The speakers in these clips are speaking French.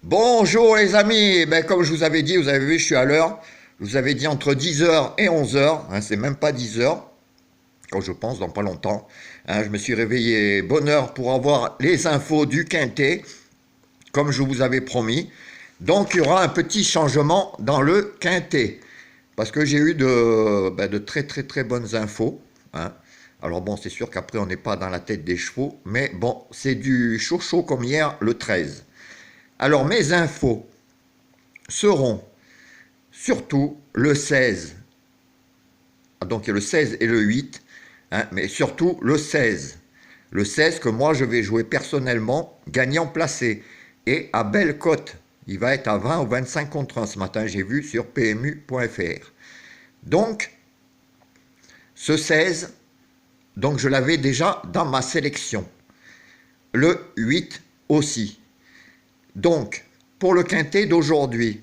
Bonjour les amis, comme je vous avais dit, vous avez vu, je suis à l'heure. Je vous avais dit entre 10 h et 11 h, c'est même pas 10 h, quand je pense, dans pas longtemps. Je me suis réveillé bonne heure pour avoir les infos du Quintet, comme je vous avais promis. Donc il y aura un petit changement dans le Quintet, parce que j'ai eu de très très très bonnes infos. hein. Alors bon, c'est sûr qu'après on n'est pas dans la tête des chevaux, mais bon, c'est du chaud chaud comme hier, le 13. Alors mes infos seront surtout le 16. Donc il y a le 16 et le 8, mais surtout le 16. Le 16 que moi je vais jouer personnellement, gagnant placé. Et à belle cote, il va être à 20 ou 25 contre 1 ce matin, j'ai vu sur PMU.fr. Donc, ce 16, donc je l'avais déjà dans ma sélection. Le 8 aussi. Donc, pour le quintet d'aujourd'hui,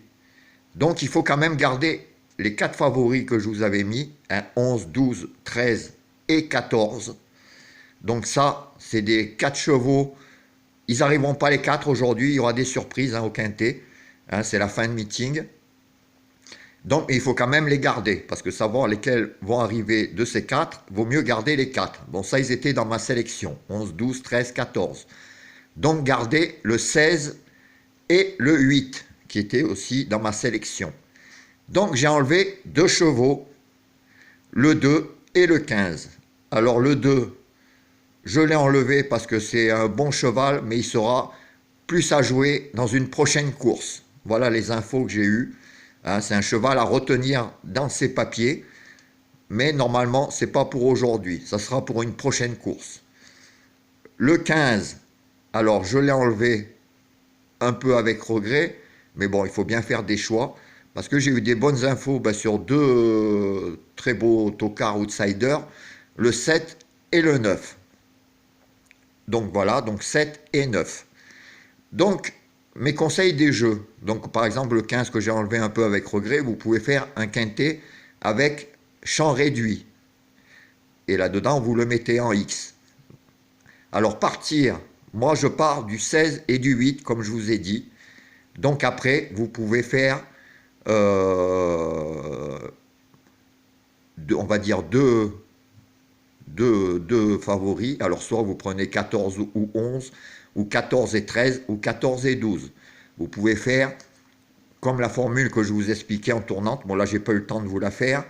donc il faut quand même garder les 4 favoris que je vous avais mis, 11, 12, 13 et 14. Donc ça, c'est des 4 chevaux. Ils n'arriveront pas les 4 aujourd'hui, il y aura des surprises au quintet. C'est la fin de meeting. Donc il faut quand même les garder, parce que savoir lesquels vont arriver de ces 4, vaut mieux garder les 4. Bon, ça, ils étaient dans ma sélection, 11, 12, 13, 14. Donc gardez le 16 et le 8, qui étaient aussi dans ma sélection. Donc j'ai enlevé 2 chevaux, le 2 et le 15. Alors le 2, je l'ai enlevé parce que c'est un bon cheval, mais il sera plus à jouer dans une prochaine course. Voilà les infos que j'ai eues. C'est un cheval à retenir dans ses papiers, mais normalement, ce n'est pas pour aujourd'hui. Ça sera pour une prochaine course. Le 15, alors je l'ai enlevé un peu avec regret, mais bon, il faut bien faire des choix, parce que j'ai eu des bonnes infos sur 2 très beaux tocards outsiders, le 7 et le 9. Donc voilà, donc 7 et 9. Donc, mes conseils des jeux. Donc, par exemple, le 15 que j'ai enlevé un peu avec regret, vous pouvez faire un quintet avec champ réduit. Et là-dedans, vous le mettez en X. Alors, partir, moi, je pars du 16 et du 8, comme je vous ai dit. Donc, après, vous pouvez faire, on va dire, deux favoris. Alors, soit vous prenez 14 ou 11, ou 14 et 13, ou 14 et 12. Vous pouvez faire comme la formule que je vous expliquais en tournante. Bon, là, j'ai pas eu le temps de vous la faire,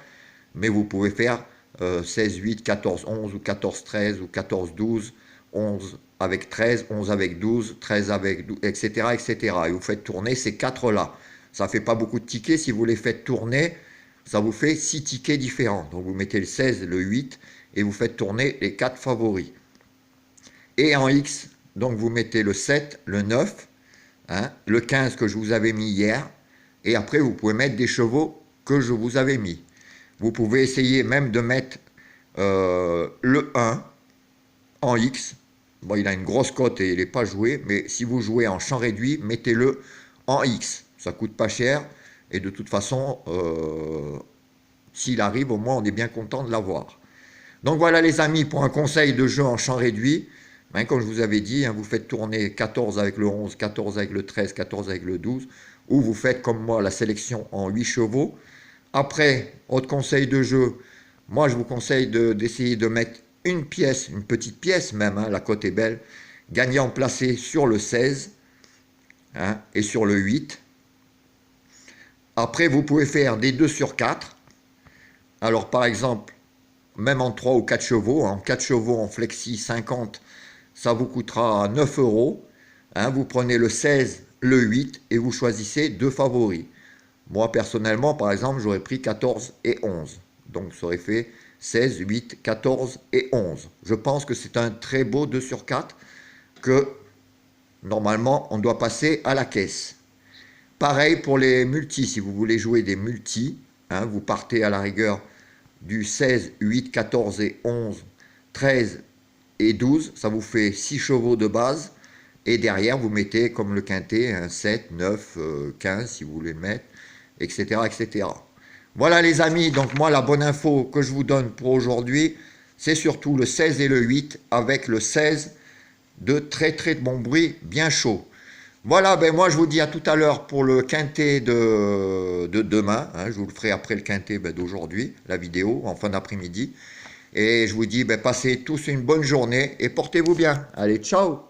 mais vous pouvez faire 16, 8, 14, 11, ou 14, 13, ou 14, 12, 11 avec 13, 11 avec 12, 13 avec 12, etc., etc. Et vous faites tourner ces 4-là. Ça ne fait pas beaucoup de tickets. Si vous les faites tourner, ça vous fait 6 tickets différents. Donc, vous mettez le 16, le 8, et vous faites tourner les 4 favoris. Et en X, donc vous mettez le 7, le 9, le 15 que je vous avais mis hier, et après vous pouvez mettre des chevaux que je vous avais mis. Vous pouvez essayer même de mettre le 1 en X. Bon, il a une grosse cote et il n'est pas joué, mais si vous jouez en champ réduit, mettez-le en X. Ça coûte pas cher, et de toute façon, s'il arrive, au moins on est bien content de l'avoir. Donc voilà les amis, pour un conseil de jeu en champ réduit, comme je vous avais dit, vous faites tourner 14 avec le 11, 14 avec le 13, 14 avec le 12, ou vous faites comme moi la sélection en 8 chevaux. Après, autre conseil de jeu, moi je vous conseille d'essayer de mettre une pièce, une petite pièce même, la cote est belle, gagnant placé sur le 16 et sur le 8. Après, vous pouvez faire des 2 sur 4. Alors par exemple, même en 3 ou 4 chevaux, en 4 chevaux en flexi 50, ça vous coûtera 9 euros. Vous prenez le 16, le 8 et vous choisissez 2 favoris. Moi, personnellement, par exemple, j'aurais pris 14 et 11. Donc, ça aurait fait 16, 8, 14 et 11. Je pense que c'est un très beau 2 sur 4 que, normalement, on doit passer à la caisse. Pareil pour les multis. Si vous voulez jouer des multis, vous partez à la rigueur du 16, 8, 14 et 11, 13 et 12, ça vous fait 6 chevaux de base, et derrière vous mettez comme le quintet, 7, 9, 15 si vous voulez le mettre, etc., etc. Voilà les amis, donc moi la bonne info que je vous donne pour aujourd'hui, c'est surtout le 16 et le 8, avec le 16 de très très bon bruit, bien chaud. Voilà, ben moi je vous dis à tout à l'heure pour le quintet de demain. Hein, je vous le ferai après le quintet ben, d'aujourd'hui, la vidéo, en fin d'après-midi. Et je vous dis, ben, passez tous une bonne journée et portez-vous bien. Allez, ciao!